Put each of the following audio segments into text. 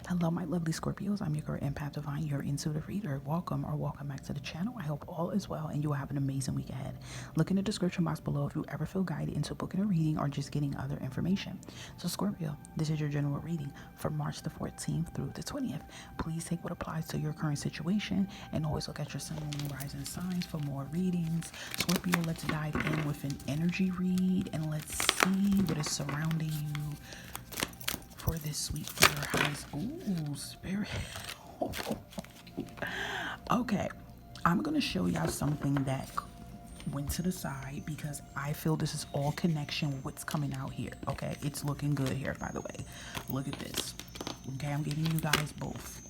Hello, my lovely Scorpios. I'm your girl, Empath Divine, your intuitive reader. Welcome back to the channel. I hope all is well and you will have an amazing week ahead. Look in the description box below if you ever feel guided into booking a reading or just getting other information. So, Scorpio, this is your general reading for March the 14th through the 20th. Please take what applies to your current situation and always look at your sun, moon, rising signs for more readings. Scorpio, let's dive in with an energy read and let's see what is surrounding you for this week for your house. Ooh, spirit. Okay, I'm gonna show y'all something that went to the side because I feel this is all connection with what's coming out here. Okay, it's looking good here, by the way. Look at this. Okay, I'm giving you guys both.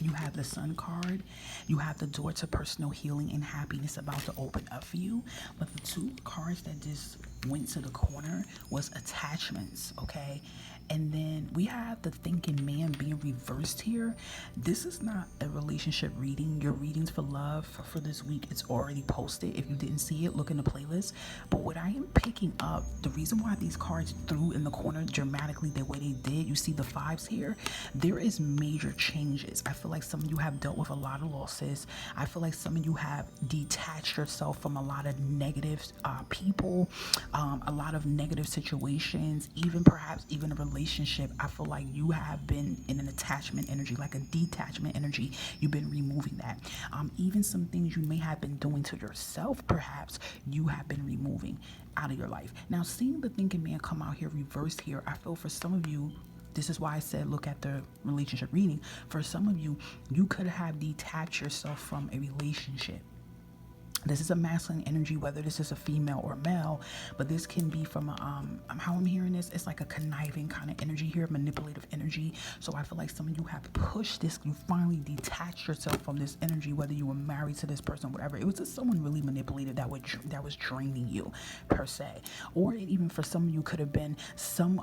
You have the Sun card. You have the door to personal healing and happiness about to open up for you. But the two cards that just went to the corner was attachments, okay? And then we have the thinking man being reversed here. This is not a relationship reading. Your readings for love for this week, it's already posted. If you didn't see it, look in the playlist. But what I am picking up, the reason why these cards threw in the corner dramatically the way they did, you see the fives here, there is major changes. I feel like some of you have dealt with a lot of losses. I feel like some of you have detached yourself from a lot of negative people, a lot of negative situations, perhaps even a relationship. I feel like you have been in an attachment energy, like a detachment energy. You've been removing that. Even some things you may have been doing to yourself, perhaps you have been removing out of your life. Now, seeing the thinking man come out here reversed here, I feel for some of you, this is why I said look at the relationship reading. For some of you, you could have detached yourself from a relationship. This is a masculine energy, whether this is a female or male, but this can be from how I'm hearing this, it's like a conniving kind of energy here, manipulative energy. So I feel like some of you have pushed this, you finally detached yourself from this energy, whether you were married to this person, whatever. It was just someone really manipulated that was draining you per se. Or even for some of you could have been some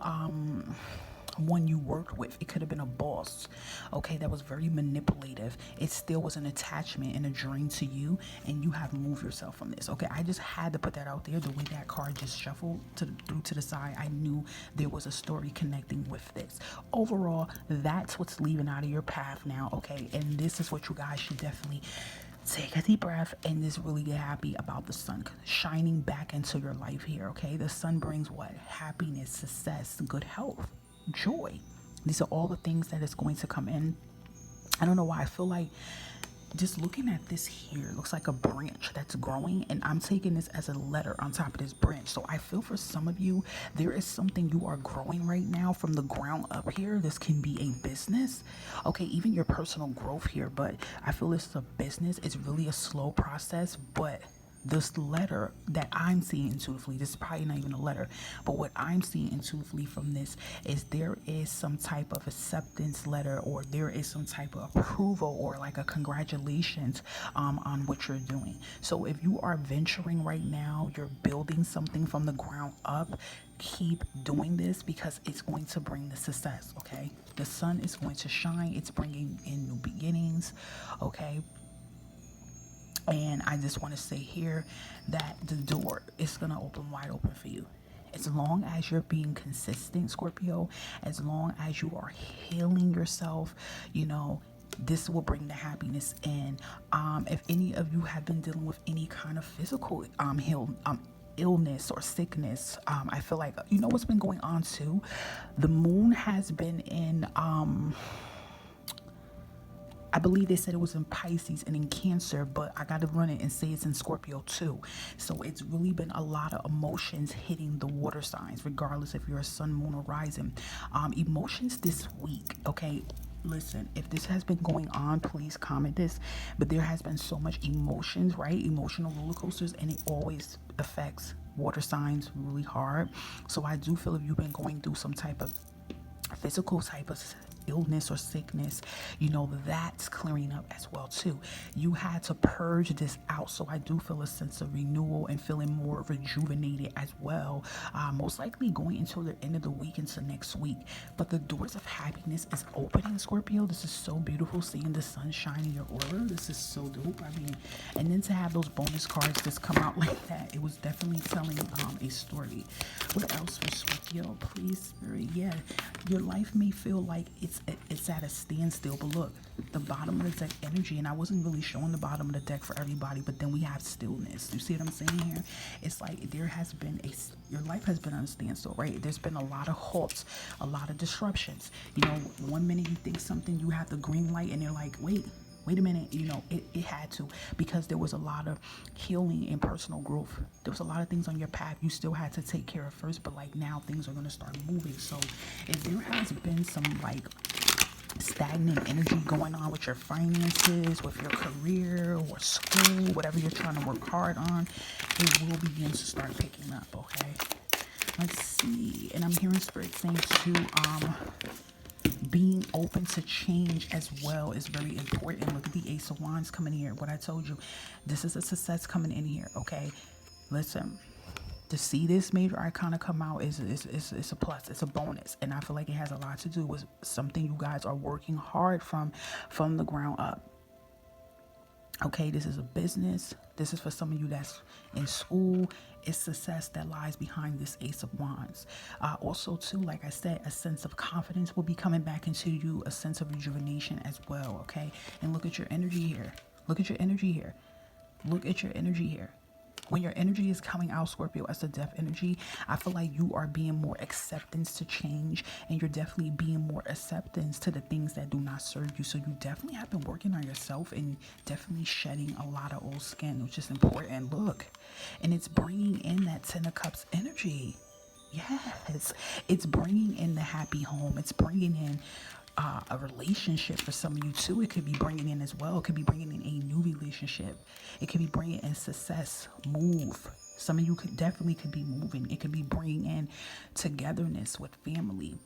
one you worked with. It could have been a boss, okay, that was very manipulative. It still was an attachment and a drain to you, and you have moved yourself from this. Okay, I just had to put that out there. The way that card just shuffled through to the side, I knew there was a story connecting with this. Overall, that's what's leaving out of your path now, okay? And this is what you guys should definitely take a deep breath and just really get happy about the sun shining back into your life here, okay? The sun brings what? Happiness, success, good health, joy. These are all the things that is going to come in. I don't know why I feel like just looking at this here, looks like a branch that's growing, and I'm taking this as a letter on top of this branch. So I feel for some of you, there is something you are growing right now from the ground up here. This can be a business, okay, even your personal growth here, but I feel this is a business. It's really a slow process, but this letter that I'm seeing intuitively, this is probably not even a letter, but what I'm seeing intuitively from this is there is some type of acceptance letter, or there is some type of approval, or like a congratulations on what you're doing. So if you are venturing right now, you're building something from the ground up, keep doing this because it's going to bring the success, okay? The sun is going to shine. It's bringing in new beginnings, okay? And I just want to say here that the door is going to open wide open for you. As long as you're being consistent, Scorpio, as long as you are healing yourself, you know, this will bring the happiness in. If any of you have been dealing with any kind of physical illness or sickness, I feel like, you know what's been going on too? The moon has been in I believe they said it was in Pisces and in Cancer, but I got to run it and say it's in Scorpio too. So it's really been a lot of emotions hitting the water signs, regardless if you're a sun, moon, or rising. Emotions this week, okay? Listen, if this has been going on, please comment this. But there has been so much emotions, right? Emotional roller coasters, and it always affects water signs really hard. So I do feel if you've been going through some type of physical type of illness or sickness, you know, that's clearing up as well too. You had to purge this out, so I do feel a sense of renewal and feeling more rejuvenated as well, most likely going until the end of the week into next week. But the doors of happiness is opening, Scorpio. This is so beautiful, seeing the sun shine in your aura. This is so dope. I mean, and then to have those bonus cards just come out like that, it was definitely telling a story. What else for Scorpio? Please, Spirit. Yeah, your life may feel like it's it's at a standstill. But look, the bottom of the deck energy, and I wasn't really showing the bottom of the deck for everybody, but then we have stillness. You see what I'm saying here? It's like there has been your life has been on a standstill, right? There's been a lot of halts, a lot of disruptions. You know, one minute you think something, you have the green light, and you're like, wait a minute, you know, it had to, because there was a lot of healing and personal growth. There was a lot of things on your path you still had to take care of first, but like now things are going to start moving. So if there has been some like stagnant energy going on with your finances, with your career or school, whatever you're trying to work hard on, it will begin to start picking up. Okay, let's see. And I'm hearing spirit saying too, being open to change as well is very important. Look at the Ace of Wands coming here. What I told you, this is a success coming in here. Okay, listen, to see this major arcana come out is a plus. It's a bonus, and I feel like it has a lot to do with something you guys are working hard from the ground up. Okay, this is a business. This is for some of you that's in school. It's success that lies behind this Ace of Wands. Also, too, like I said, a sense of confidence will be coming back into you, a sense of rejuvenation as well, okay? And look at your energy here. Look at your energy here. Look at your energy here. When your energy is coming out, Scorpio, as a death energy, I feel like you are being more acceptance to change, and you're definitely being more acceptance to the things that do not serve you. So you definitely have been working on yourself and definitely shedding a lot of old skin, which is important. Look, and it's bringing in that Ten of Cups energy. Yes, it's bringing in the happy home. It's bringing in a relationship for some of you too. It could be bringing in as well. It could be bringing in a new relationship. It could be bringing in success, move. Some of you could be moving. It could be bringing in togetherness with family.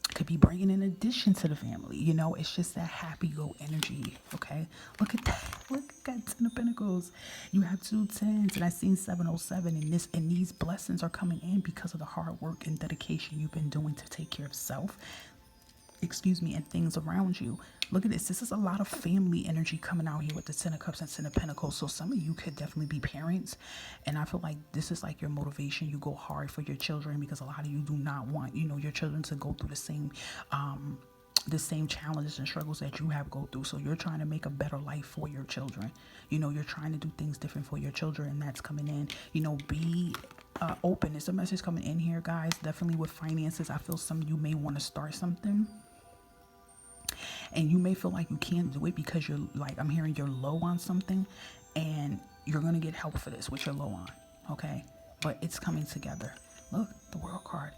It could be bringing in addition to the family. You know, it's just that happy go energy. Okay, look at that. Look at that Ten of Pentacles. You have 2 tens, and I seen 707, and these blessings are coming in because of the hard work and dedication you've been doing to take care of self, and things around you. Look at this. This is a lot of family energy coming out here with the Ten of Cups and Ten of Pentacles. So some of you could definitely be parents, and I feel like this is like your motivation. You go hard for your children because a lot of you do not want, you know, your children to go through the same challenges and struggles that you have go through. So you're trying to make a better life for your children. You know, you're trying to do things different for your children, and that's coming in. You know, be open. It's a message coming in here, guys. Definitely with finances. I feel some of you may want to start something, and you may feel like you can't do it because you're like, I'm hearing you're low on something, and you're going to get help for this, which you're low on. Okay. But it's coming together. Look, the World card.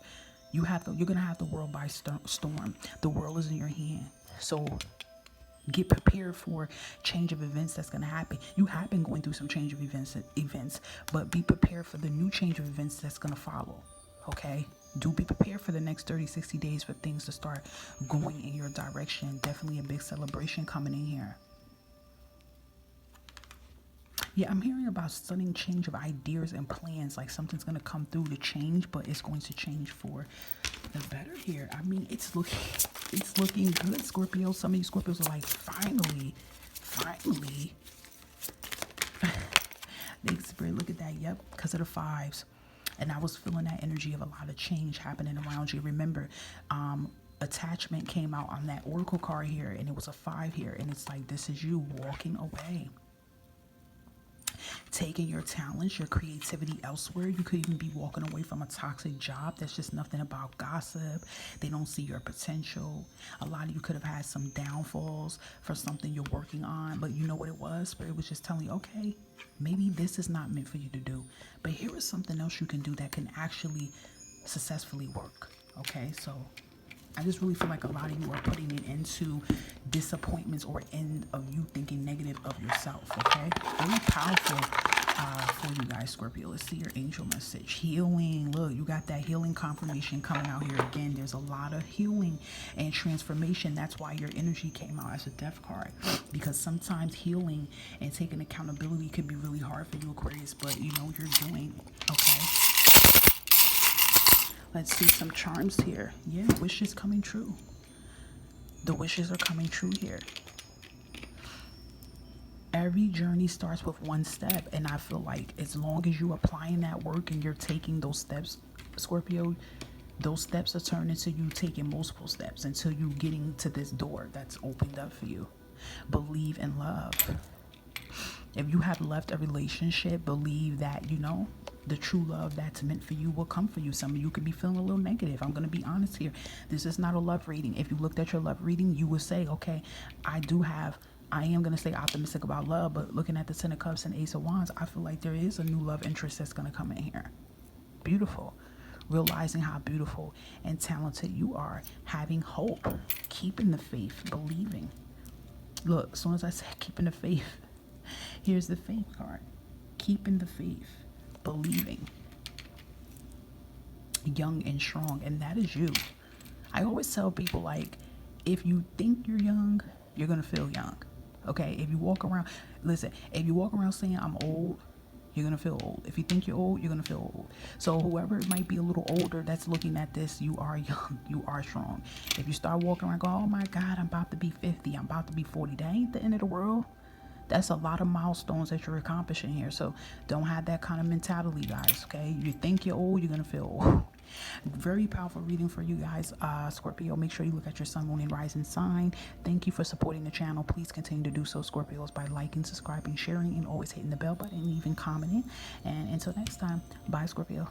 You're going to have the world by storm. The world is in your hand. So get prepared for change of events that's going to happen. You have been going through some change of events, but be prepared for the new change of events that's going to follow. Okay. Do be prepared for the next 30, 60 days for things to start going in your direction. Definitely a big celebration coming in here. Yeah, I'm hearing about sudden change of ideas and plans. Like something's going to come through to change, but it's going to change for the better here. I mean, it's looking good, Scorpio. Some of you Scorpios are like, finally. Thanks, Spirit. Look at that. Yep, because of the 5s. And I was feeling that energy of a lot of change happening around you. Remember, attachment came out on that Oracle card here, and it was a 5 here. And it's like, this is you walking away, taking your talents, your creativity elsewhere. You could even be walking away from a toxic job that's just nothing about gossip. They don't see your potential. A lot of you could have had some downfalls for something you're working on, but you know what it was? Spirit was just telling you, okay, maybe this is not meant for you to do, but here is something else you can do that can actually successfully work. Okay, so I just really feel like a lot of you are putting it into disappointments or end of you thinking negative of yourself. Okay, very powerful for you guys, Scorpio. Let's see your angel message. Healing. Look, you got that healing confirmation coming out here again. There's a lot of healing and transformation. That's why your energy came out as a death card, because sometimes healing and taking accountability could be really hard for you, Aquarius, but you know you're doing okay. Let's see some charms here. Yeah, wishes coming true. The wishes are coming true here. Every journey starts with one step, and I feel like as long as you're applying that work and you're taking those steps, Scorpio, Those steps are turned into you taking multiple steps until you getting to this door that's opened up for you. Believe in love. If you have left a relationship, believe that, the true love that's meant for you will come for you. Some of you could be feeling a little negative. I'm going to be honest here. This is not a love reading. If you looked at your love reading, you would say, okay, I am going to stay optimistic about love, but looking at the Ten of Cups and Ace of Wands, I feel like there is a new love interest that's going to come in here. Beautiful. Realizing how beautiful and talented you are. Having hope. Keeping the faith. Believing. Look, as soon as I said keeping the faith, here's the faith card. Keeping the faith. Believing. Young and strong. And that is you. I always tell people, like, if you think you're young, you're going to feel young. Okay? If you walk around saying I'm old, you're going to feel old. If you think you're old, you're going to feel old. So whoever might be a little older that's looking at this, you are young. You are strong. If you start walking around going, oh my God, I'm about to be 50. I'm about to be 40. That ain't the end of the world. That's a lot of milestones that you're accomplishing here. So don't have that kind of mentality, guys, okay? You think you're old, you're going to feel old. Very powerful reading for you guys, Scorpio. Make sure you look at your sun, moon, and rising sign. Thank you for supporting the channel. Please continue to do so, Scorpios, by liking, subscribing, sharing, and always hitting the bell button and even commenting. And until next time, bye, Scorpio.